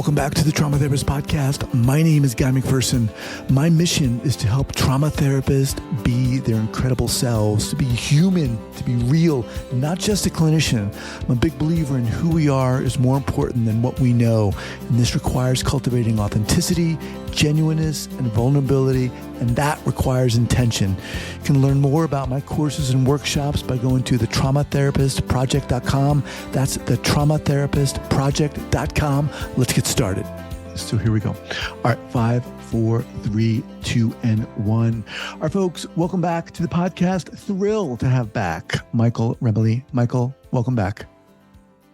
Welcome back to the Trauma Therapist Podcast. My name is Guy McPherson. My mission is to help trauma therapists be their incredible selves, to be human, to be real, not just a clinician. I'm a big believer in who we are is more important than what we know. And this requires cultivating authenticity, genuineness, and vulnerability, and that requires intention. You can learn more about my courses and workshops by going to thetraumatherapistproject.com. That's thetraumatherapistproject.com. Let's get started. So here we go. All right, 5, 4, 3, 2, and 1. All right, folks, welcome back to the podcast. Thrilled to have back Michael Remole. Michael, welcome back.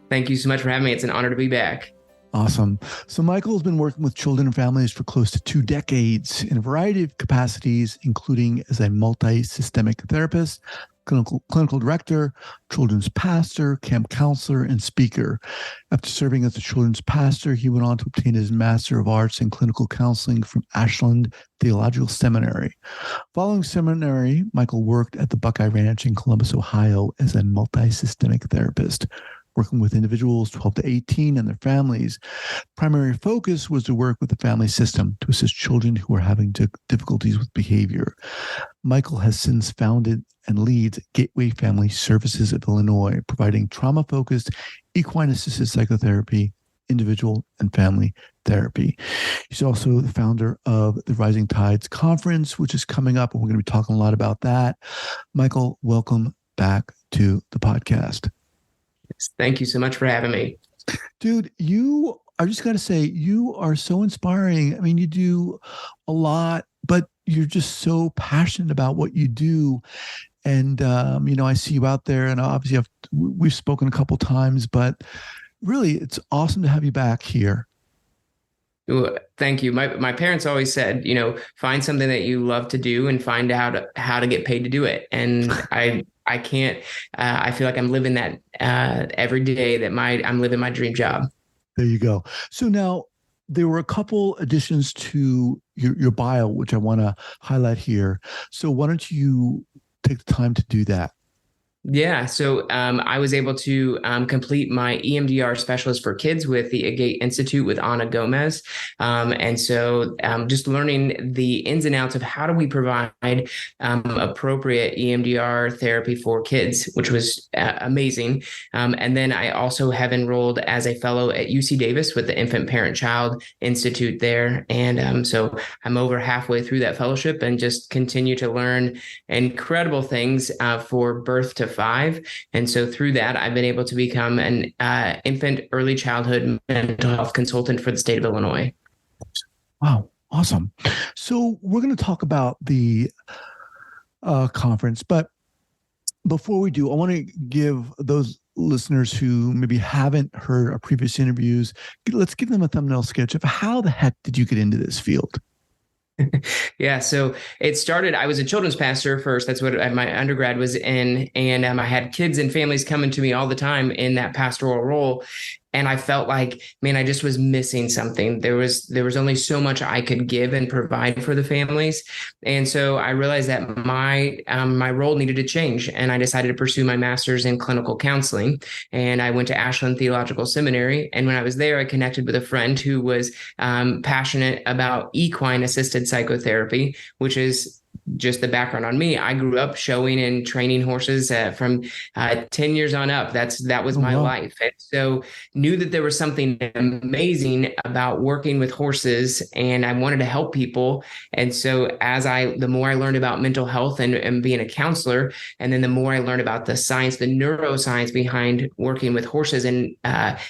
Thank you so much for having me. It's an honor to be back. Awesome. So Michael has been working with children and families for close to 2 decades in a variety of capacities, including as a multi-systemic therapist, clinical director, children's pastor, camp counselor, and speaker. After serving as a children's pastor, he went on to obtain his Master of Arts in Clinical Counseling from Ashland Theological Seminary. Following seminary, Michael worked at the Buckeye Ranch in Columbus, Ohio as a multi-systemic therapist, working with individuals 12 to 18 and their families. Primary focus was to work with the family system to assist children who are having difficulties with behavior. Michael has since founded and leads Gateway Family Services of Illinois, providing trauma-focused equine-assisted psychotherapy, individual and family therapy. He's also the founder of the Rising Tides Conference, which is coming up, and we're going to be talking a lot about that. Michael, welcome back to the podcast. Thank you so much for having me. Dude, I just got to say, you are so inspiring. I mean, you do a lot, but you're just so passionate about what you do. And, I see you out there, and obviously we've spoken a couple times, but really it's awesome to have you back here. Thank you. My parents always said, find something that you love to do and find out how to get paid to do it. And I can't, I feel like I'm living that every day that I'm living my dream job. There you go. So now there were a couple additions to your bio, which I want to highlight here. So why don't you take the time to do that? Yeah. So I was able to complete my EMDR specialist for kids with the Agate Institute with Ana Gomez. And so just learning the ins and outs of how do we provide appropriate EMDR therapy for kids, which was amazing. And then I also have enrolled as a fellow at UC Davis with the Infant Parent Child Institute there. And so I'm over halfway through that fellowship and just continue to learn incredible things for birth to 5. And so through that, I've been able to become an infant early childhood mental health consultant for the state of Illinois. Wow. Awesome. So we're going to talk about the conference, but before we do, I want to give those listeners who maybe haven't heard our previous interviews, let's give them a thumbnail sketch of how the heck did you get into this field? Yeah. So it started, I was a children's pastor first. That's what my undergrad was in. And I had kids and families coming to me all the time in that pastoral role. And I felt like, man, I just was missing something. There was only so much I could give and provide for the families. And so I realized that my role needed to change. And I decided to pursue my master's in clinical counseling. And I went to Ashland Theological Seminary. And when I was there, I connected with a friend who was passionate about equine assisted psychotherapy, which is just the background on me. I grew up showing and training horses from 10 years on up. That was my life. And so knew that there was something amazing about working with horses, and I wanted to help people. And so the more I learned about mental health and being a counselor, and then the more I learned about the science, the neuroscience behind working with horses, and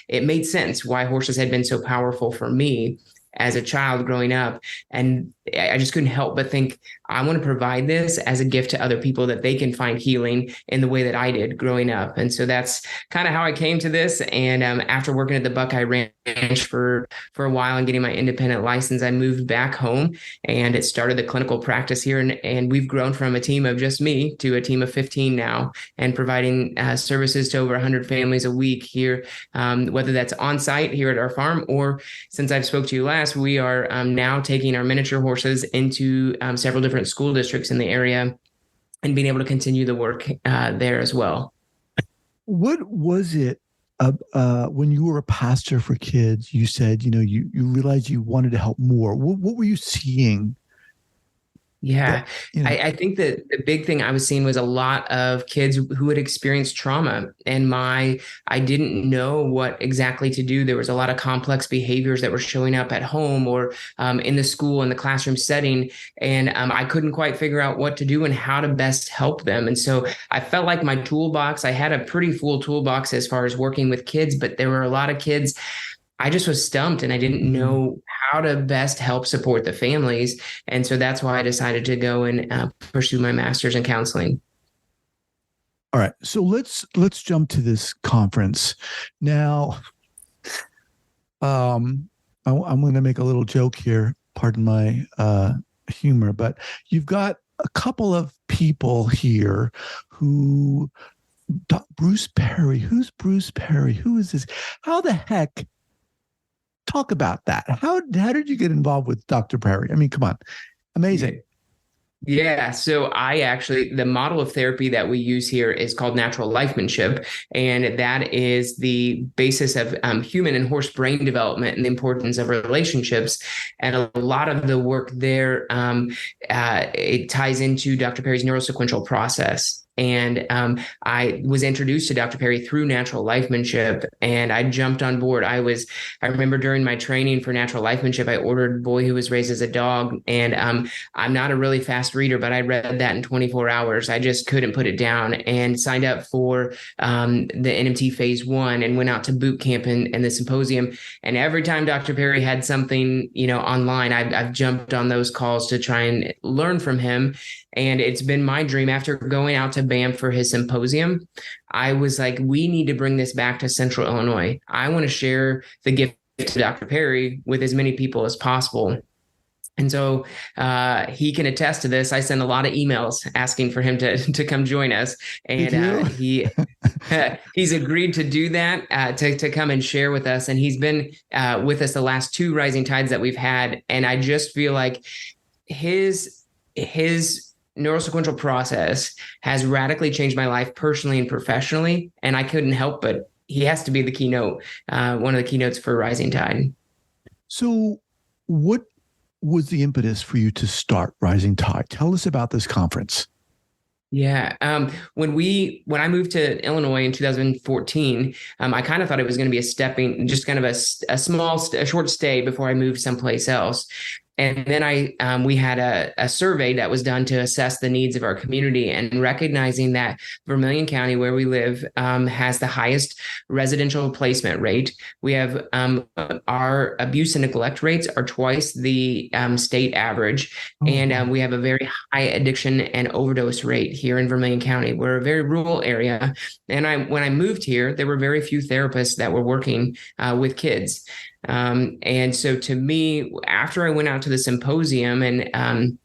it made sense why horses had been so powerful for me as a child growing up. And I just couldn't help but think, I want to provide this as a gift to other people that they can find healing in the way that I did growing up. And so that's kind of how I came to this. And after working at the Buckeye Ranch for a while and getting my independent license, I moved back home and it started the clinical practice here. And we've grown from a team of just me to a team of 15 now, and providing services to over 100 families a week here, whether that's on site here at our farm, or since I've spoke to you last, we are now taking our miniature horses into several different school districts in the area and being able to continue the work there as well. What was it when you were a pastor for kids, you said, you realized you wanted to help more. What were you seeing? Yeah, You know, I think that the big thing I was seeing was a lot of kids who had experienced trauma, and I didn't know what exactly to do. There was a lot of complex behaviors that were showing up at home or in the school, in the classroom setting, and I couldn't quite figure out what to do and how to best help them. And so I felt like my toolbox, I had a pretty full toolbox as far as working with kids, but there were a lot of kids I just was stumped and I didn't mm. know how to best help support the families. And so that's why I decided to go and pursue my master's in counseling. All right. So let's jump to this conference. Now, I'm going to make a little joke here. Pardon my humor, but you've got a couple of people here who Bruce Perry. Who's Bruce Perry? Who is this? How the heck? Talk about that. How did you get involved with Dr. Perry? I mean, come on. Amazing. Yeah. So the model of therapy that we use here is called natural lifemanship. And that is the basis of human and horse brain development and the importance of relationships. And a lot of the work there, it ties into Dr. Perry's neurosequential process. And I was introduced to Dr. Perry through natural lifemanship, and I jumped on board. I remember during my training for natural lifemanship, I ordered Boy Who Was Raised as a Dog. And I'm not a really fast reader, but I read that in 24 hours. I just couldn't put it down and signed up for the NMT phase 1 and went out to boot camp and the symposium. And every time Dr. Perry had something, online, I've jumped on those calls to try and learn from him. And it's been my dream after going out to Banff for his symposium. I was like, we need to bring this back to Central Illinois. I want to share the gift to Dr. Perry with as many people as possible. And so he can attest to this. I send a lot of emails asking for him to come join us. And he's agreed to do that, to come and share with us. And he's been with us the last 2 Rising Tides that we've had. And I just feel like his neurosequential process has radically changed my life personally and professionally. And I couldn't help but he has to be the keynote, one of the keynotes for Rising Tide. So what was the impetus for you to start Rising Tide? Tell us about this conference. Yeah. When I moved to Illinois in 2014, I kind of thought it was going to be just kind of a short stay before I moved someplace else. And then we had a survey that was done to assess the needs of our community, and recognizing that Vermilion County, where we live, has the highest residential placement rate. We have our abuse and neglect rates are twice the state average. And we have a very high addiction and overdose rate here in Vermilion County. We're a very rural area. And when I moved here, there were very few therapists that were working with kids. And so to me, after I went out to the symposium and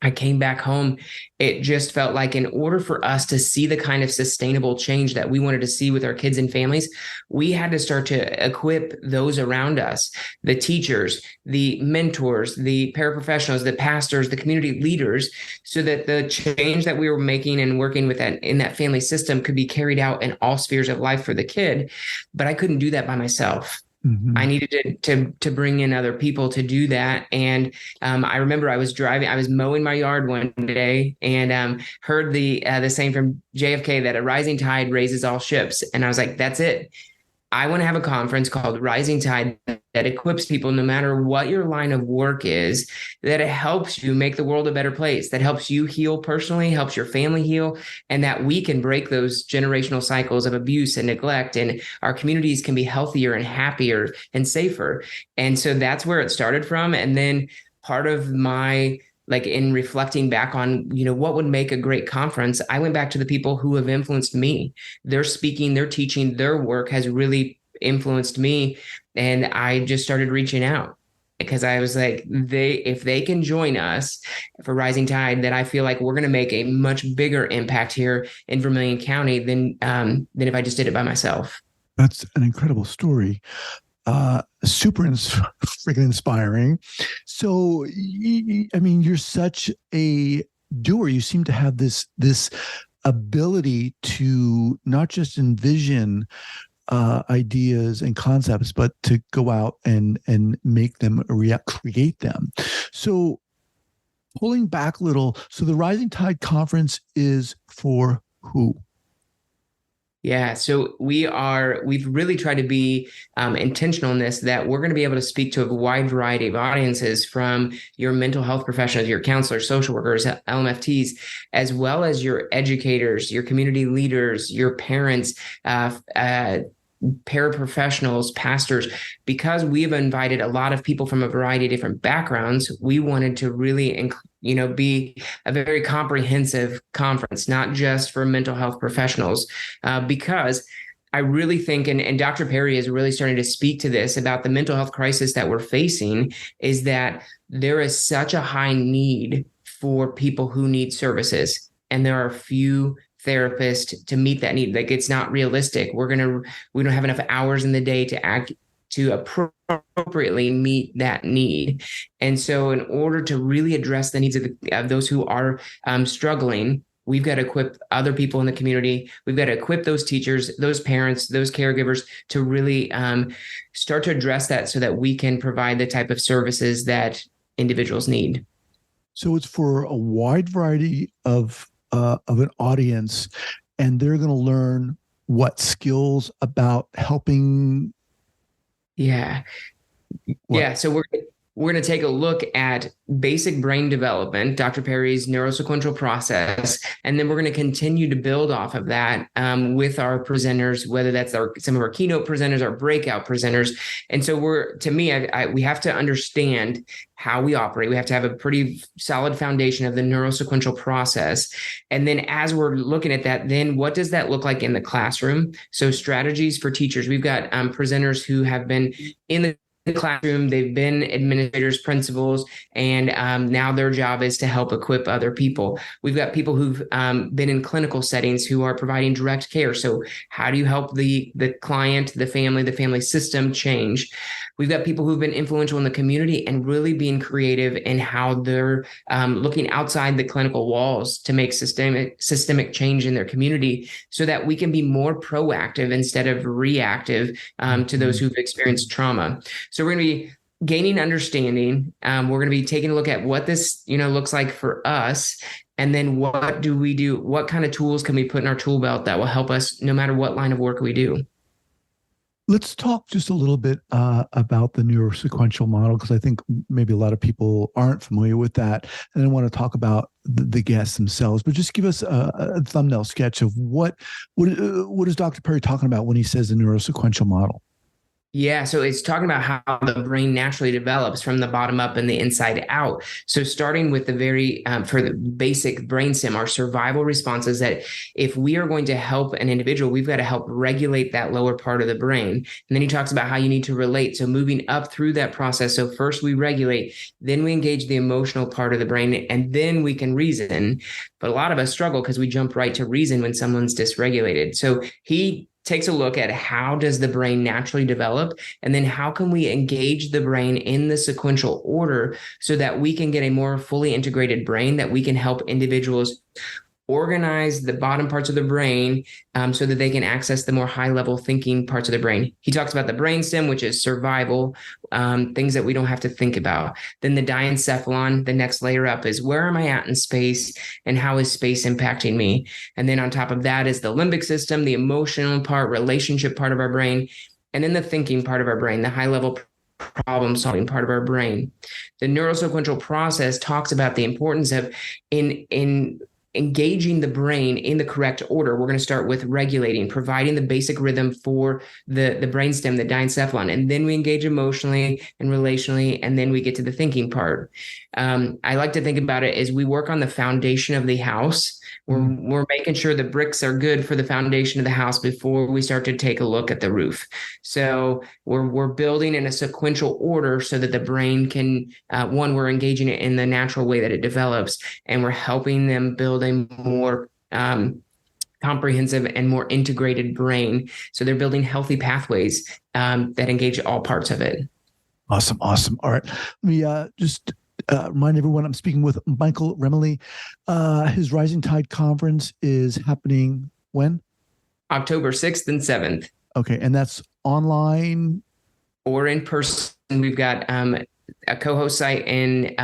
I came back home, it just felt like in order for us to see the kind of sustainable change that we wanted to see with our kids and families, we had to start to equip those around us, the teachers, the mentors, the paraprofessionals, the pastors, the community leaders, so that the change that we were making and working with in that family system could be carried out in all spheres of life for the kid. But I couldn't do that by myself. I needed to bring in other people to do that. And I remember I was mowing my yard one day and heard the saying from JFK that a rising tide raises all ships. And I was like, that's it. I want to have a conference called Rising Tide that equips people, no matter what your line of work is, that it helps you make the world a better place, that helps you heal personally, helps your family heal, and that we can break those generational cycles of abuse and neglect, and our communities can be healthier and happier and safer. And so that's where it started from. And then part of my in reflecting back on, what would make a great conference, I went back to the people who have influenced me. Their speaking, their teaching, their work has really influenced me. And I just started reaching out because I was like, if they can join us for Rising Tide, then I feel like we're going to make a much bigger impact here in Vermilion County than if I just did it by myself. That's an incredible story. Super freaking inspiring. So, I mean, you're such a doer. You seem to have this ability to not just envision ideas and concepts, but to go out and make them create them. So pulling back a little, so the Rising Tide Conference is for who? Yeah, so we've really tried to be intentional in this, that we're going to be able to speak to a wide variety of audiences, from your mental health professionals, your counselors, social workers, LMFTs, as well as your educators, your community leaders, your parents, paraprofessionals, pastors. Because we have invited a lot of people from a variety of different backgrounds, we wanted to really be a very comprehensive conference, not just for mental health professionals, because I really think, and Dr. Perry is really starting to speak to this about the mental health crisis that we're facing, is that there is such a high need for people who need services, and there are few therapists to meet that need. Like, it's not realistic. We don't have enough hours in the day to appropriately meet that need. And so in order to really address the needs of those who are struggling, we've got to equip other people in the community. We've got to equip those teachers, those parents, those caregivers to really start to address that, so that we can provide the type of services that individuals need. So it's for a wide variety of an audience, and they're going to learn what skills about helping. Yeah. What? Yeah. So we're going to take a look at basic brain development, Dr. Perry's neurosequential process, and then we're going to continue to build off of that with our presenters, whether that's some of our keynote presenters, our breakout presenters. And so we have to understand how we operate. We have to have a pretty solid foundation of the neurosequential process. And then as we're looking at that, then what does that look like in the classroom? So strategies for teachers. We've got presenters who have been in the classroom, they've been administrators, principals, and now their job is to help equip other people. We've got people who've been in clinical settings who are providing direct care. So how do you help the client, the family system change? We've got people who've been influential in the community and really being creative in how they're looking outside the clinical walls to make systemic change in their community, so that we can be more proactive instead of reactive to those who've experienced trauma. So we're going to be gaining understanding. We're going to be taking a look at what this, looks like for us. And then what do we do? What kind of tools can we put in our tool belt that will help us no matter what line of work we do? Let's talk just a little bit about the neurosequential model, because I think maybe a lot of people aren't familiar with that. And I want to talk about the guests themselves, but just give us a thumbnail sketch of what is Dr. Perry talking about when he says the neurosequential model? Yeah, so it's talking about how the brain naturally develops from the bottom up and the inside out. So starting with the very, for the basic brainstem, our survival responses, that if we are going to help an individual, we've got to help regulate that lower part of the brain. And then he talks about how you need to relate. So moving up through that process. So first we regulate, then we engage the emotional part of the brain, and then we can reason. But a lot of us struggle because we jump right to reason when someone's dysregulated. So he takes a look at how does the brain naturally develop, and then how can we engage the brain in the sequential order so that we can get a more fully integrated brain, that we can help individuals organize the bottom parts of the brain so that they can access the more high-level thinking parts of the brain. He talks about the brainstem, which is survival, things that we don't have to think about. Then the diencephalon, the next layer up, is where am I at in space, and how is space impacting me? And then on top of that is the limbic system, the emotional part, relationship part of our brain, and then the thinking part of our brain, the high-level problem-solving part of our brain. The neurosequential process talks about the importance of in engaging the brain in the correct order. We're going to start with regulating, providing the basic rhythm for the brainstem, the diencephalon, and then we engage emotionally and relationally, and then we get to the thinking part. I like to think about it as we work on the foundation of the house. We're making sure the bricks are good for the foundation of the house before we start to take a look at the roof. So we're building in a sequential order so that the brain can, we're engaging it in the natural way that it develops, and we're helping them build a more comprehensive and more integrated brain. So they're building healthy pathways that engage all parts of it. Awesome. All right. Let me just remind everyone I'm speaking with Michael Remole. His Rising Tide Conference is happening when? October 6th and 7th. Okay. And that's online? Or in person. We've got a co-host site in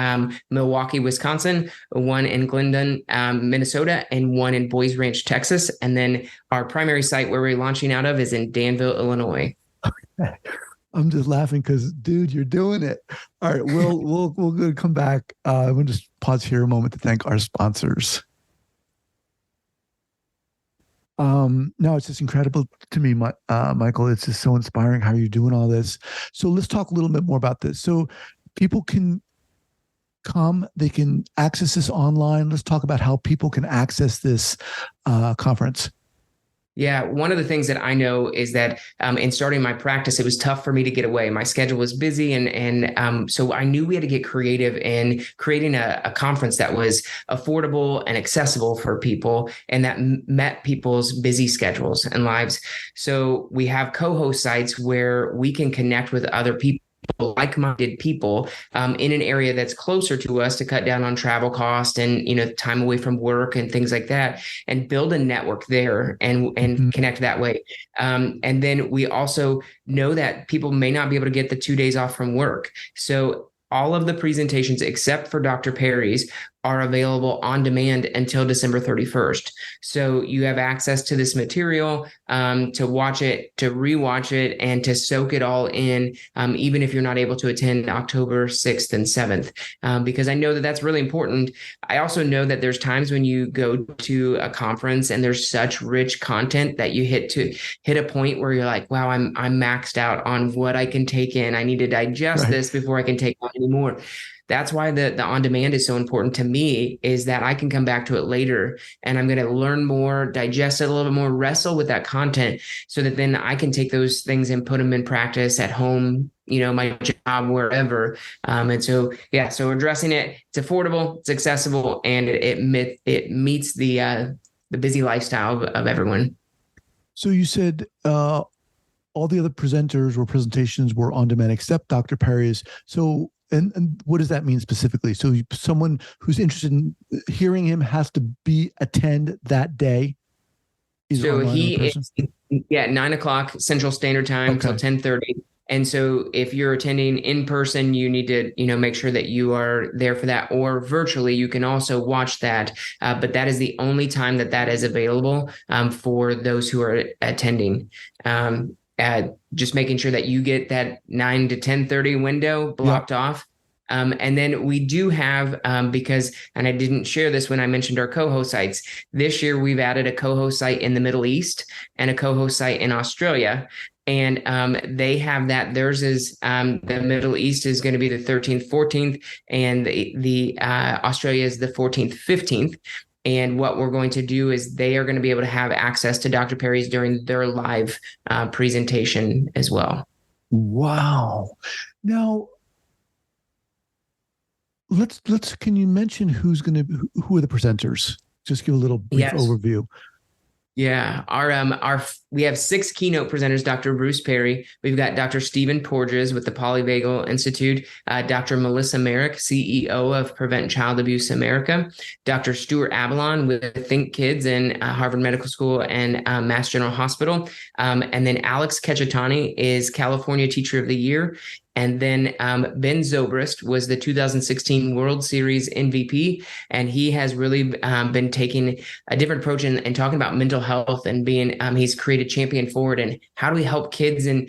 Milwaukee, Wisconsin, one in Glendon, Minnesota, and one in Boys Ranch, Texas. And then our primary site where we're launching out of is in Danville, Illinois. I'm just laughing because, dude, you're doing it. All right, we'll come back. We'll just pause here a moment to thank our sponsors. No, it's just incredible to me, Michael. It's just so inspiring how you're doing all this. So let's talk a little bit more about this. So people can come, they can access this online. Let's talk about how people can access this conference. Yeah, one of the things that I know is that in starting my practice, it was tough for me to get away. My schedule was busy, and so I knew we had to get creative in creating a conference that was affordable and accessible for people, and that met people's busy schedules and lives. So we have co-host sites where we can connect with other people, like-minded people in an area that's closer to us to cut down on travel cost and time away from work and things like that, and build a network there and connect that way. And then we also know that people may not be able to get the 2 days off from work. So all of the presentations except for Dr. Perry's are available on demand until December 31st. So you have access to this material to watch it, to rewatch it, and to soak it all in, even if you're not able to attend October 6th and 7th, because I know that that's really important. I also know that there's times when you go to a conference and there's such rich content that you hit a point where you're like, wow, I'm maxed out on what I can take in. I need to digest this before I can take on any more. That's why the on-demand is so important to me, is that I can come back to it later and I'm going to learn more, digest it a little bit more, wrestle with that content so that then I can take those things and put them in practice at home, my job, wherever. And so addressing it, it's affordable, it's accessible, and it meets the busy lifestyle of everyone. So you said all the other presentations were on demand except Dr. Perry's. So And what does that mean specifically? So someone who's interested in hearing him has to attend that day? So he is 9:00 Central Standard Time till 10:30. And so if you're attending in person, you need to, make sure that you are there for that, or virtually, you can also watch that. But that is the only time that is available for those who are attending. Just making sure that you get that 9 to 10:30 window blocked off. And then we do have, and I didn't share this when I mentioned our co-host sites, this year we've added a co-host site in the Middle East and a co-host site in Australia. And they have that. Theirs is the Middle East is going to be the 13th, 14th, and the Australia is the 14th, 15th. And what we're going to do is they are going to be able to have access to Dr. Perry's during their live presentation as well. Wow. Now, can you mention who are the presenters? Just give a little brief overview. Yeah, we have 6 keynote presenters. Dr. Bruce Perry, we've got Dr. Stephen Porges with the Polyvagal Institute, Dr. Melissa Merrick, CEO of Prevent Child Abuse America, Dr. Stuart Avalon with Think Kids and Harvard Medical School and Mass General Hospital, and then Alex Kechatani is California Teacher of the Year. And then Ben Zobrist was the 2016 World Series MVP, and he has really been taking a different approach and talking about mental health and being. He's created Champion Forward, and how do we help kids and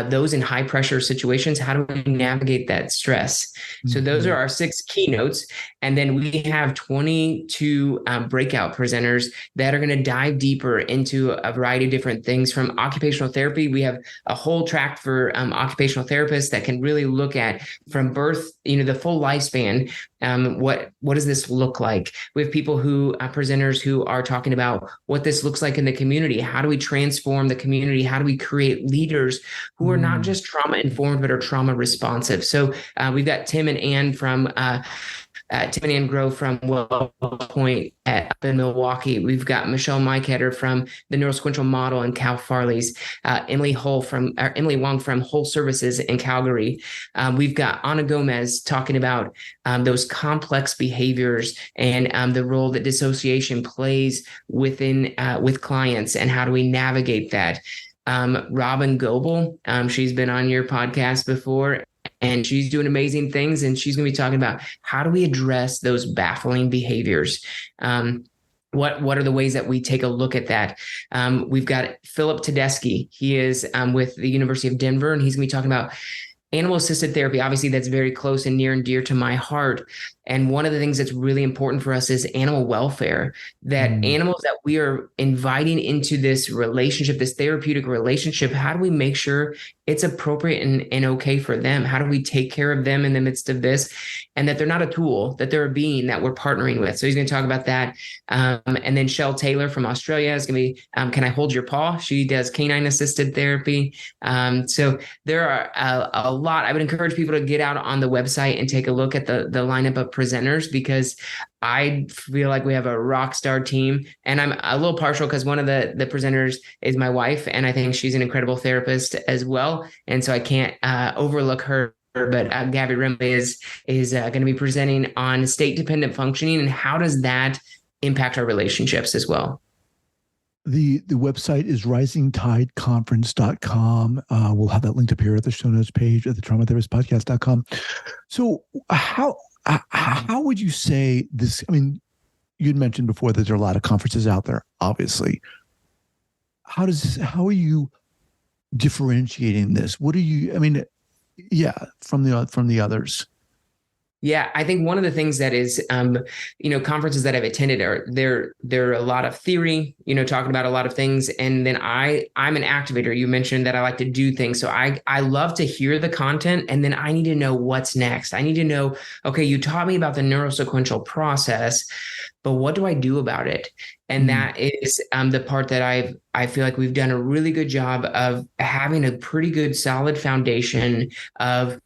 those in high pressure situations? How do we navigate that stress? Mm-hmm. So those are our 6 keynotes, and then we have 22 breakout presenters that are going to dive deeper into a variety of different things. From occupational therapy, we have a whole track for occupational therapists that can really look at from birth, the full lifespan. What does this look like? We have people presenters who are talking about what this looks like in the community. How do we transform the community? How do we create leaders who are not just trauma informed, but are trauma responsive? So we've got Tim and Ann Grove from Well Point up in Milwaukee. We've got Michelle Mikeheader from the Neurosequential Model and Cal Farley's, Emily Wong from Whole Services in Calgary. We've got Ana Gomez talking about those complex behaviors and the role that dissociation plays with clients, and how do we navigate that. Robin Goebel. She's been on your podcast before, and she's doing amazing things. And she's going to be talking about how do we address those baffling behaviors. What are the ways that we take a look at that? We've got Philip Tedeschi. He is with the University of Denver, and he's going to be talking about animal-assisted therapy. Obviously, that's very close and near and dear to my heart. And one of the things that's really important for us is animal welfare, that animals that we are inviting into this relationship, this therapeutic relationship, how do we make sure it's appropriate and okay for them? How do we take care of them in the midst of this, and that they're not a tool, that they're a being that we're partnering with? So he's going to talk about that. And then Shell Taylor from Australia is going to be, Can I Hold Your Paw? She does canine assisted therapy. So there are a lot. I would encourage people to get out on the website and take a look at the lineup of presenters, because I feel like we have a rock star team. And I'm a little partial because one of the presenters is my wife, and I think she's an incredible therapist as well. And so I can't overlook her. But Gabby Remole is going to be presenting on state-dependent functioning and how does that impact our relationships as well. The website is risingtideconference.com. We'll have that linked up here at the show notes page at the traumatherapistpodcast.com. So how would you say this? I mean, you'd mentioned before that there are a lot of conferences out there, obviously. How are you differentiating this? What are you, I mean, from the others? Yeah, I think one of the things that is, conferences that I've attended are there are a lot of theory, talking about a lot of things. And then I'm an activator. You mentioned that I like to do things. So I love to hear the content, and then I need to know what's next. I need to know, okay, you taught me about the neurosequential process, but what do I do about it? And that is the part that I feel like we've done a really good job of having a pretty good solid foundation of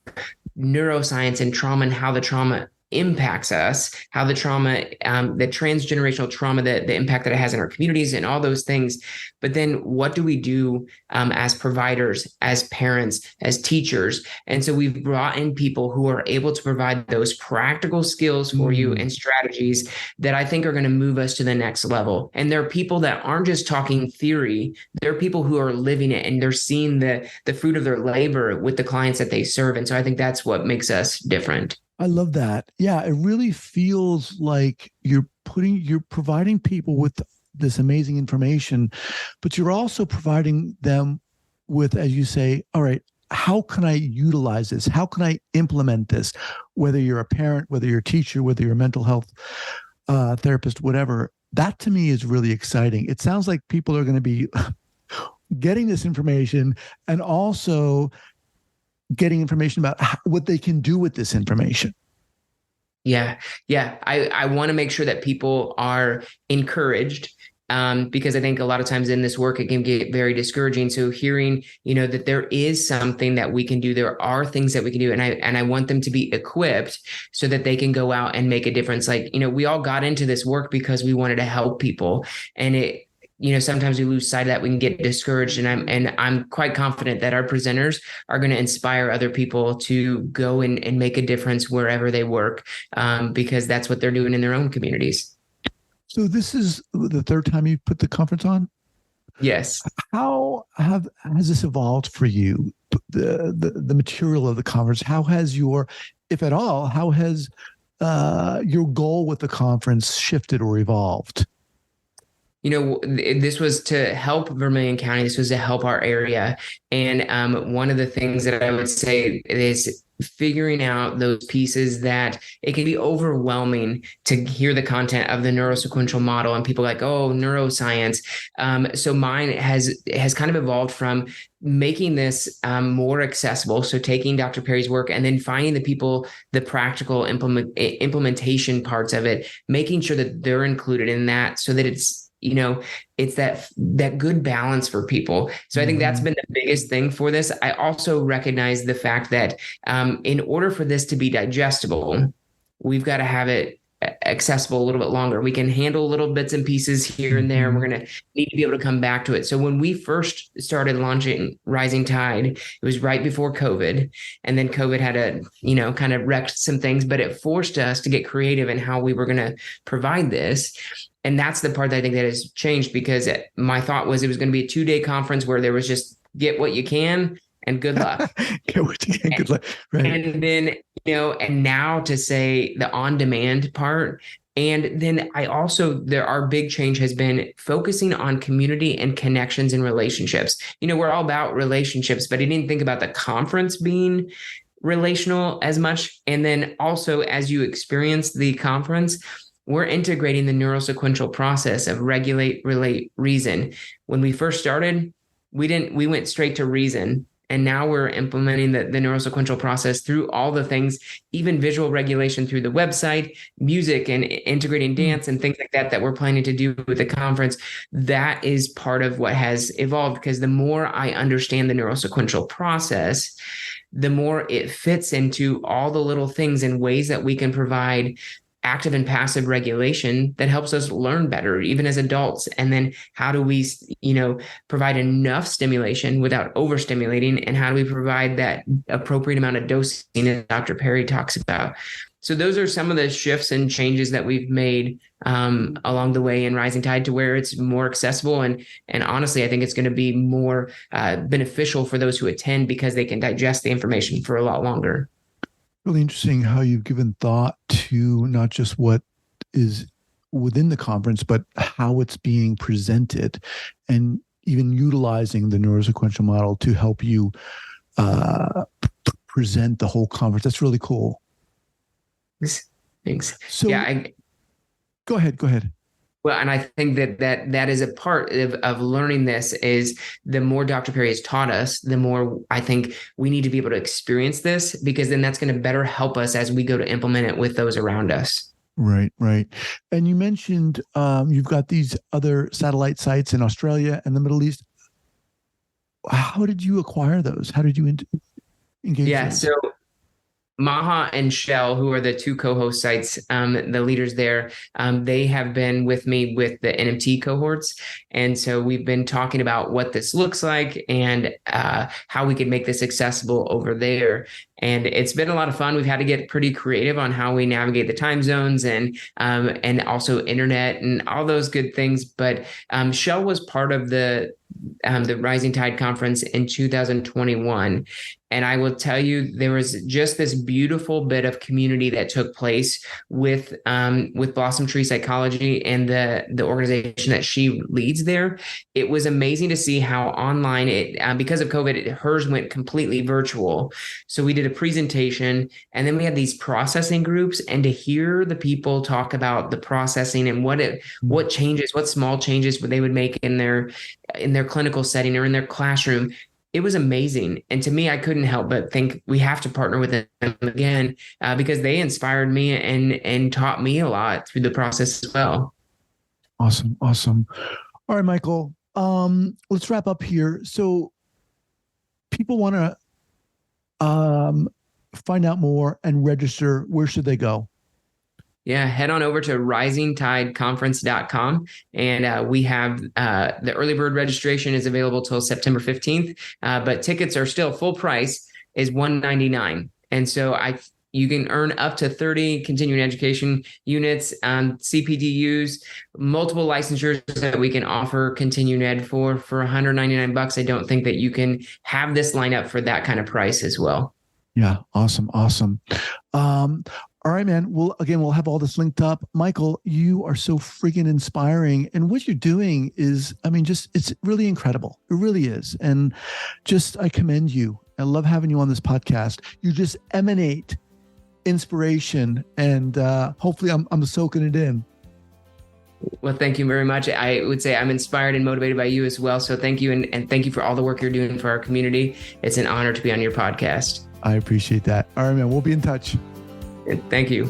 neuroscience and trauma, and how the trauma impacts us, how the trauma, the transgenerational trauma, the impact that it has in our communities and all those things. But then what do we do as providers, as parents, as teachers? And so we've brought in people who are able to provide those practical skills for you and strategies that I think are going to move us to the next level. And there are people that aren't just talking theory. There are people who are living it, and they're seeing the fruit of their labor with the clients that they serve. And so I think that's what makes us different. I love that. Yeah, it really feels like you're providing people with this amazing information, but you're also providing them with, as you say, all right, how can I utilize this? How can I implement this? Whether you're a parent, whether you're a teacher, whether you're a mental health therapist, whatever, that to me is really exciting. It sounds like people are going to be getting this information and also getting information about what they can do with this information. Yeah. I want to make sure that people are encouraged, because I think a lot of times in this work, it can get very discouraging. So hearing, that there is something that we can do, there are things that we can do. And I want them to be equipped so that they can go out and make a difference. Like, we all got into this work because we wanted to help people, and sometimes we lose sight of that. We can get discouraged, and I'm quite confident that our presenters are going to inspire other people to go and make a difference wherever they work, because that's what they're doing in their own communities. So this is the third time you put the conference on? Yes. How has this evolved for you? The material of the conference. How has if at all, your goal with the conference shifted or evolved? This was to help Vermilion County. This was to help our area. And one of the things that I would say is figuring out those pieces that it can be overwhelming to hear the content of the neurosequential model, and people like, oh, neuroscience. So mine has kind of evolved from making this more accessible. So taking Dr. Perry's work and then finding the practical implementation parts of it, making sure that they're included in that, so that it's that good balance for people. So I think that's been the biggest thing for this. I also recognize the fact that in order for this to be digestible, we've got to have it accessible a little bit longer. We can handle little bits and pieces here and there. And we're going to need to be able to come back to it. So when we first started launching Rising Tide, it was right before COVID. And then COVID had kind of wrecked some things, but it forced us to get creative in how we were going to provide this. And that's the part that I think that has changed, because my thought was it was going to be a 2-day conference where there was just get what you can and good luck. Get what you can, good luck. Right. And then, and now to say the on-demand part. And then our big change has been focusing on community and connections and relationships. We're all about relationships, but I didn't think about the conference being relational as much. And then also, as you experience the conference, we're integrating the neurosequential process of regulate, relate, reason. When we first started, we went straight to reason. And now we're implementing the neurosequential process through all the things, even visual regulation through the website, music, and integrating dance and things like that we're planning to do with the conference. That is part of what has evolved, because the more I understand the neurosequential process, the more it fits into all the little things and ways that we can provide active and passive regulation that helps us learn better, even as adults. And then how do we, provide enough stimulation without overstimulating? And how do we provide that appropriate amount of dosing that Dr. Perry talks about? So those are some of the shifts and changes that we've made along the way in Rising Tide, to where it's more accessible. And honestly, I think it's going to be more beneficial for those who attend, because they can digest the information for a lot longer. Really interesting how you've given thought to not just what is within the conference, but how it's being presented, and even utilizing the neurosequential model to help you present the whole conference. That's really cool. Thanks. So yeah, go ahead. Well, and I think that is a part of learning this, is the more Dr. Perry has taught us, the more I think we need to be able to experience this, because then that's going to better help us as we go to implement it with those around us. Right. And you mentioned you've got these other satellite sites in Australia and the Middle East. How did you acquire those? How did you engage? Yeah, those? so Maha and Shell, who are the two co-host sites, the leaders there, they have been with me with the NMT cohorts. And so we've been talking about what this looks like and how we could make this accessible over there. And it's been a lot of fun. We've had to get pretty creative on how we navigate the time zones and also internet and all those good things. But Shell was part of the Rising Tide conference in 2021. And I will tell you, there was just this beautiful bit of community that took place with Blossom Tree Psychology and the organization that she leads there. It was amazing to see how online because of COVID, hers went completely virtual. So we did a presentation, and then we had these processing groups, and to hear the people talk about the processing and what changes, what small changes they would make in their clinical setting or in their classroom. It was amazing. And to me, I couldn't help but think we have to partner with them again, because they inspired me and taught me a lot through the process as well. Awesome. All right, Michael, let's wrap up here. So people want to find out more and register. Where should they go? Yeah, head on over to risingtideconference.com. And we have the early bird registration is available till September 15th. But tickets are still full price, is $199. And so you can earn up to 30 continuing education units, CPDUs, multiple licensures that we can offer continuing ed for $199. I don't think that you can have this lineup for that kind of price as well. Yeah. Awesome. All right, man. Well, again, we'll have all this linked up. Michael, you are so freaking inspiring. And what you're doing is, it's really incredible. It really is. And I commend you. I love having you on this podcast. You just emanate inspiration, and hopefully I'm soaking it in. Well, thank you very much. I would say I'm inspired and motivated by you as well. So thank you. And thank you for all the work you're doing for our community. It's an honor to be on your podcast. I appreciate that. All right, man. We'll be in touch. Thank you.